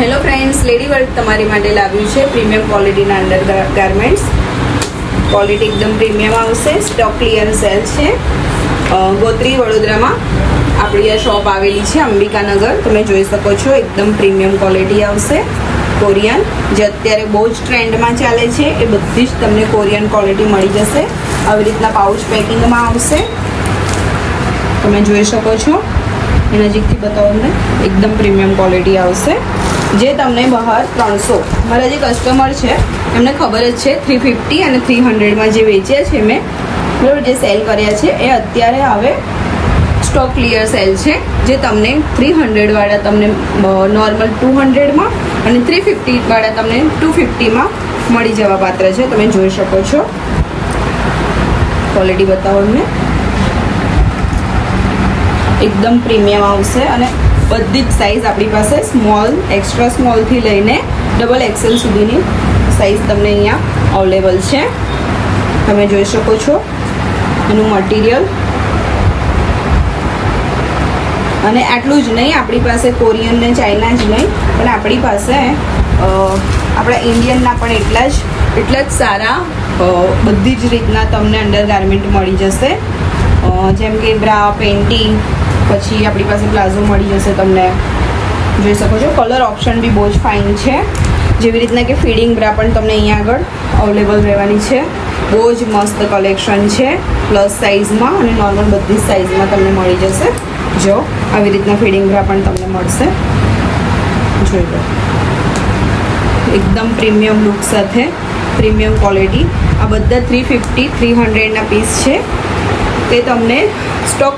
Hello friends, lady work તમારી માટે લાવ્યું છે પ્રીમિયમ ક્વોલિટીના અંડર ગાર્મેન્ટ્સ. ક્વોલિટી એકદમ પ્રીમિયમ આવશે. સ્ટોક ક્લિયરન્સ સેલ છે. ગોત્રી વડોદરામાં આપણી આ શોપ આવેલી છે, અંબિકાનગર. તમે જોઈ શકો છો, એકદમ પ્રીમિયમ ક્વોલિટી આવશે. કોરિયન જે અત્યારે બહુ જ ટ્રેન્ડમાં ચાલે છે, એ બધી જ તમને કોરિયન ક્વોલિટી મળી જશે. આવી રીતના પાઉચ પેકિંગમાં આવશે. તમે જોઈ શકો છો, એ નજીકથી બતાવો તમને. એકદમ પ્રીમિયમ ક્વોલિટી આવશે, જે તમને બહાર 300, મારા જે કસ્ટમર છે એમને ખબર જ છે, 350 અને 300માં જે વેચ્યા છે મેં, બરાબર, જે સેલ કર્યા છે એ અત્યારે હવે સ્ટોક ક્લિયર સેલ છે, જે તમને 300 વાળા તમને નોર્મલ 200માં અને 350 વાળા તમને 250માં મળી જવા પાત્ર છે. તમે જોઈ શકો છો. ક્વોલિટી બતાવો અમને. એકદમ પ્રીમિયમ આવશે અને બધી જ સાઇઝ આપણી પાસે સ્મોલ, એક્સ્ટ્રા સ્મોલથી લઈને ડબલ એક્સેલ સુધીની સાઇઝ તમને અહીંયા અવેલેબલ છે. તમે જોઈ શકો છો એનું મટીરિયલ. અને આટલું જ નહીં, આપણી પાસે કોરિયન ને ચાઇના જ નહીં, પણ આપણી પાસે આપણા ઇન્ડિયનના પણ એટલા જ સારા બધી જ રીતના તમને અંડર ગાર્મેન્ટ મળી જશે. જેમ કે બ્રા, પેન્ટી, પછી આપણી પાસે પ્લાઝો મળી જશે. તમને જોઈ શકો છો. કલર ઓપ્શન બી બહુ જ ફાઇન છે. જેવી રીતના કે ફીડિંગ બ્રા પણ તમને અહીંયા આગળ અવેલેબલ રહેવાની છે. બહુ જ મસ્ત કલેક્શન છે. પ્લસ સાઇઝમાં અને નોર્મલ બધી જ સાઇઝમાં તમને મળી જશે. જો આવી રીતના ફીડિંગ બ્રા પણ તમને મળશે. જોઈ લો, એકદમ પ્રીમિયમ લુક સાથે પ્રીમિયમ ક્વોલિટી. આ બધા 350, 300ના પીસ છે. તે તમને સ્ટોક